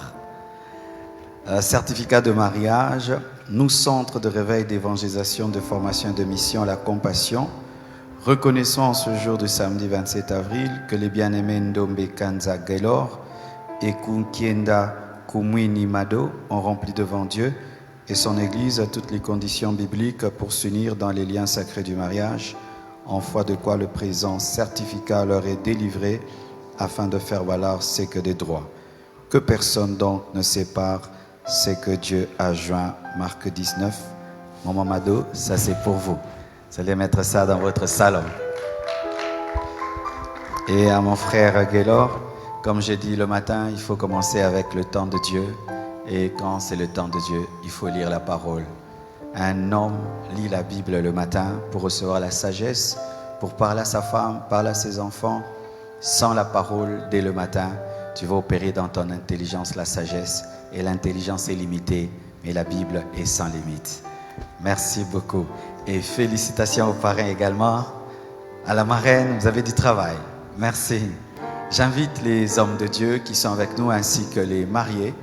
Certificat de mariage. Nous, Centre de réveil d'évangélisation, de formation et de mission, la compassion. Reconnaissons en ce jour du samedi 27 avril que les bien-aimés Ndombe Kanza Gaylor et Kunkienda Kumwini Mado ont rempli devant Dieu et son Église à toutes les conditions bibliques pour s'unir dans les liens sacrés du mariage, en foi de quoi le présent certificat leur est délivré afin de faire valoir ce que des droits. Que personne donc ne sépare ce que Dieu a joint. Marc 19. Maman Mado, ça c'est pour vous. Vous allez mettre ça dans votre salon. Et à mon frère Gaylor, comme j'ai dit le matin, il faut commencer avec le temps de Dieu. Et quand c'est le temps de Dieu, il faut lire la parole. Un homme lit la Bible le matin pour recevoir la sagesse, pour parler à sa femme, parler à ses enfants. Sans la parole, dès le matin, tu vas opérer dans ton intelligence la sagesse. Et l'intelligence est limitée, mais la Bible est sans limite. Merci beaucoup. Et félicitations aux parrains également. À la marraine, vous avez du travail. Merci. J'invite les hommes de Dieu qui sont avec nous ainsi que les mariés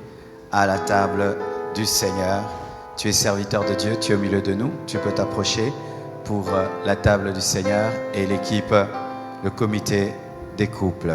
à la table du Seigneur. Tu es serviteur de Dieu, tu es au milieu de nous. Tu peux t'approcher pour la table du Seigneur et l'équipe, le comité des couples.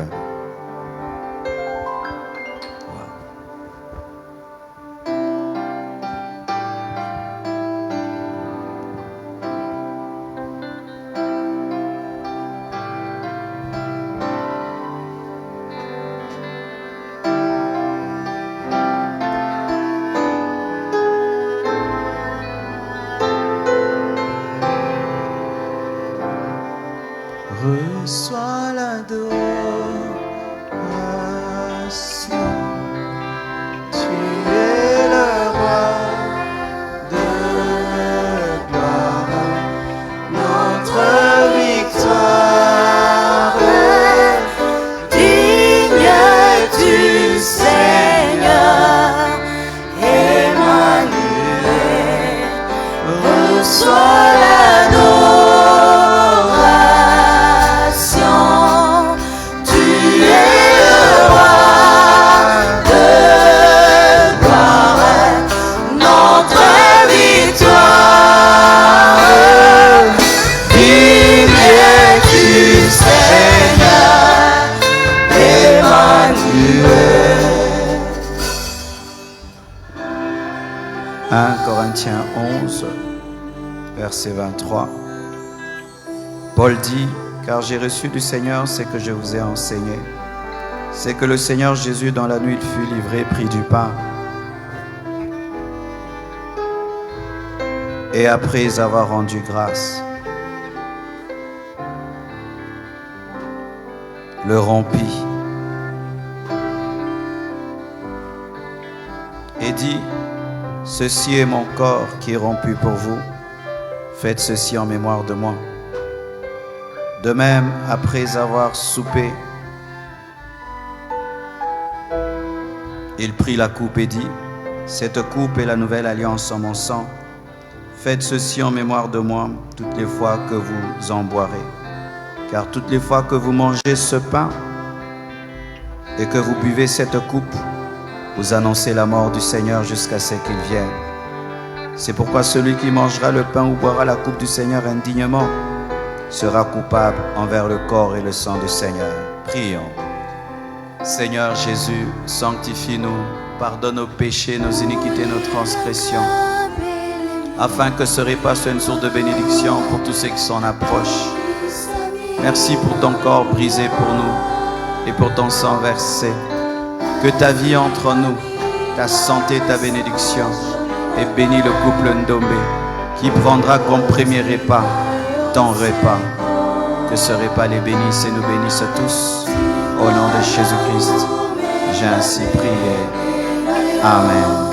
Reçois l'adoration, tu es le roi de gloire, notre victoire. Digne du Seigneur, Emmanuel, reçois Corinthiens 11, verset 23. Paul dit, car j'ai reçu du Seigneur ce que je vous ai enseigné. C'est que le Seigneur Jésus, dans la nuit, il fut livré, prit du pain. Et après avoir rendu grâce, le rompit et dit, ceci est mon corps qui est rompu pour vous. Faites ceci en mémoire de moi. De même, après avoir soupé, il prit la coupe et dit, cette coupe est la nouvelle alliance en mon sang. Faites ceci en mémoire de moi toutes les fois que vous en boirez. Car toutes les fois que vous mangez ce pain et que vous buvez cette coupe, vous annoncez la mort du Seigneur jusqu'à ce qu'il vienne. C'est pourquoi celui qui mangera le pain ou boira la coupe du Seigneur indignement sera coupable envers le corps et le sang du Seigneur. Prions. Seigneur Jésus, sanctifie-nous, pardonne nos péchés, nos iniquités, nos transgressions, afin que ce repas soit une source de bénédiction pour tous ceux qui s'en approchent. Merci pour ton corps brisé pour nous et pour ton sang versé. Que ta vie entre en nous, ta santé, ta bénédiction, et bénis le couple Ndombe qui prendra comme premier repas ton repas. Que ce repas les bénisse et nous bénisse tous. Au nom de Jésus-Christ, j'ai ainsi prié. Amen.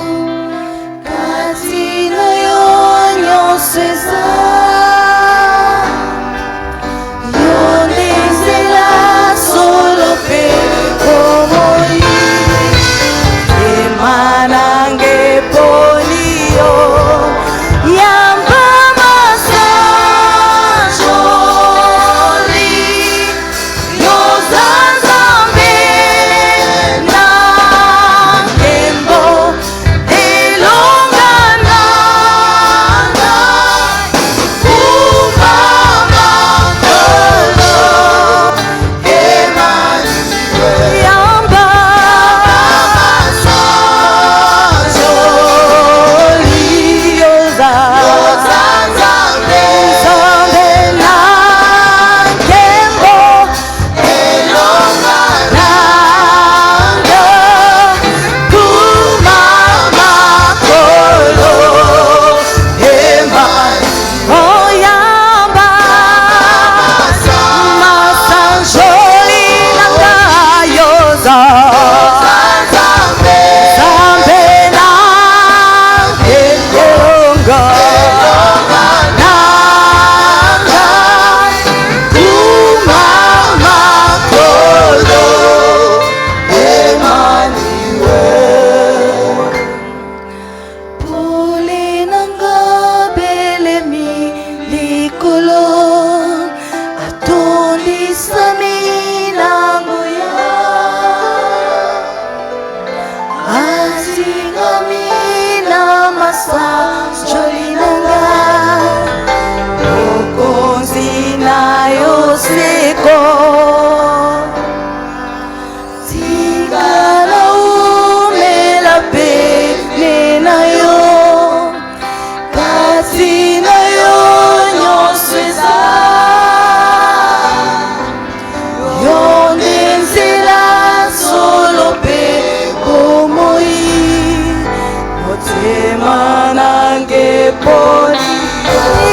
emanange poni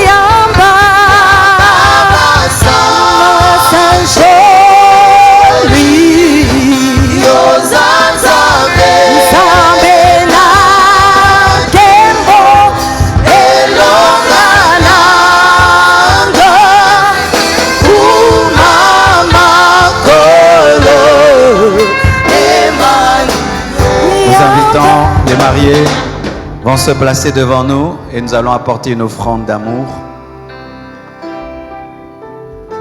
yamba masanjoli yozanzabe nzambe na kembo elongananga umamakolo emani. Nous invitons les mariés vont se placer devant nous et nous allons apporter une offrande d'amour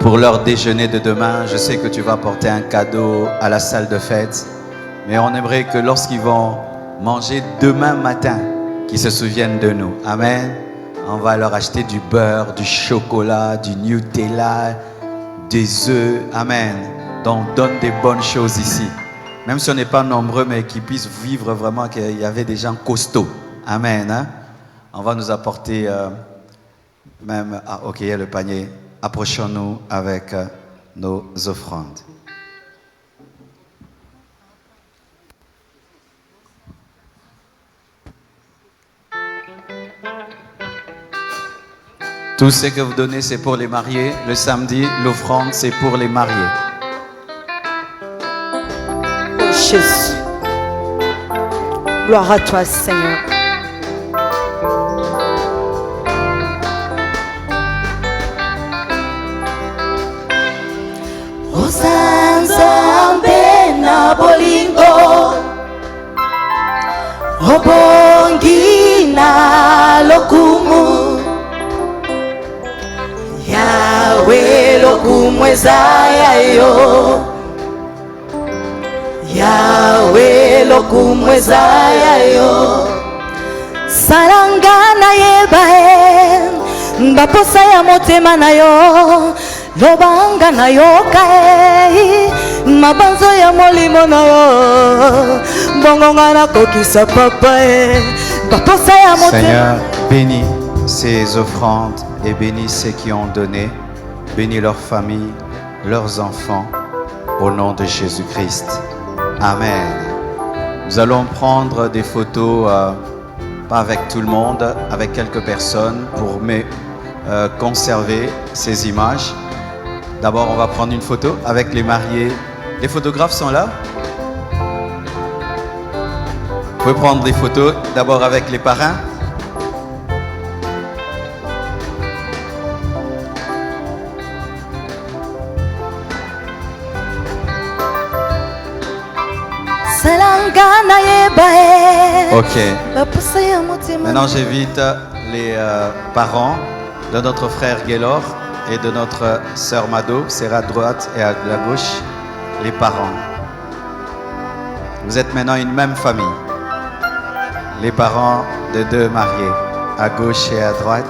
pour leur déjeuner de demain. Je sais que tu vas apporter un cadeau à la salle de fête, mais on aimerait que lorsqu'ils vont manger demain matin, qu'ils se souviennent de nous. Amen. On va leur acheter du beurre, du chocolat, du Nutella, des œufs. Amen. Donc donne des bonnes choses ici. Même si on n'est pas nombreux, mais qu'ils puissent vivre vraiment qu'il y avait des gens costauds. Amen. Hein? On va nous apporter même... Ah, ok, il y a le panier. Approchons-nous avec nos offrandes. Tout ce que vous donnez, c'est pour les mariés. Le samedi, l'offrande, c'est pour les mariés. Oh Jésus, gloire à toi Seigneur. Osanzambe na bolingo obongi na lokumu Yawe lokumu ezayayo Yawe lokumu ezayayo Salanga na yebae mbaposa ya motema na yo lobanga na yo kae mabanzo ya molimo na yo bongonga na kokisa papa mbaposa ya motema. Seigneur, bénis ces offrandes et bénis ceux qui ont donné. Bénis leurs familles, leurs enfants, au nom de Jésus-Christ. Amen. Nous allons prendre des photos, pas avec tout le monde, avec quelques personnes pour conserver ces images. D'abord, on va prendre une photo avec les mariés. Les photographes sont là? Vous pouvez prendre des photos d'abord avec les parrains. Ok. Maintenant, j'invite les parents de notre frère Gaylor et de notre sœur Mado. C'est à droite et à la gauche, les parents. Vous êtes maintenant une même famille. Les parents de deux mariés, à gauche et à droite.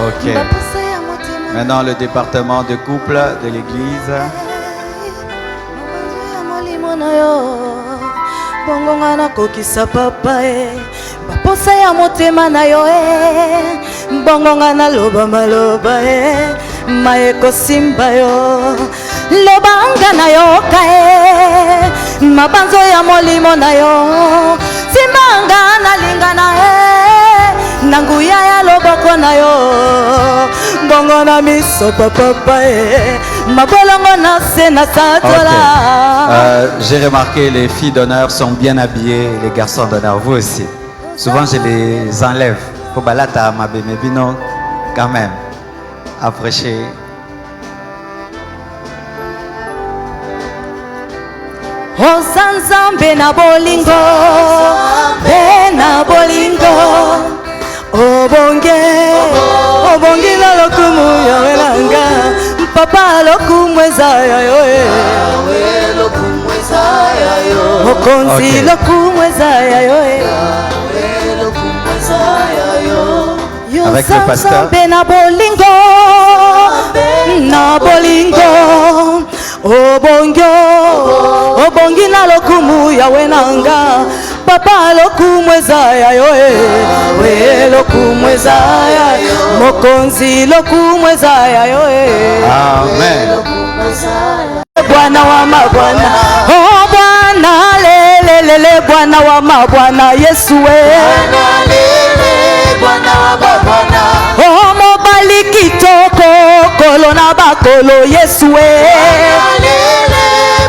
Ok. Maintenant, le département de couple de l'église. Bongonga na kokisa papa baposa ya motema na yo bongonga na loba maloba maye kosimba yo lobanga na yo kae mabanzo ya molimo na yo simanga na linga na nanguya ya loboko na yo bongo na miso papa mabolongo na se na satola. J'ai remarqué les filles d'honneur sont bien habillées, les garçons d'honneur vous aussi. Souvent je les enlève. Pour balata ma bébé bino quand même. Approchez. Osanzambe na bolingo, na bolingo. Obonge la lokumu ya welanga papa lokumu ezaya yo lokumu ezaya yo okonzi lokumu ezaya yo lokumu ezaya yo avec le pasteur na bolingo obongo mbongi na lokumu yawe nanga papa lokumweza yayo we lokumweza yayo mokonzi lokumweza yayo Amen. Bwana wa mabwana, oh Bwana lelelele, Bwana wa mabwana, Yesu we Bwana wa mabwana, oh mobali kitoko kolo na bakolo, Yesu we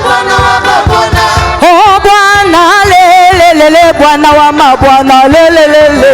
Bwana wa mabwana, oh Bwana lelelele, Bwana wa mabwana lelelele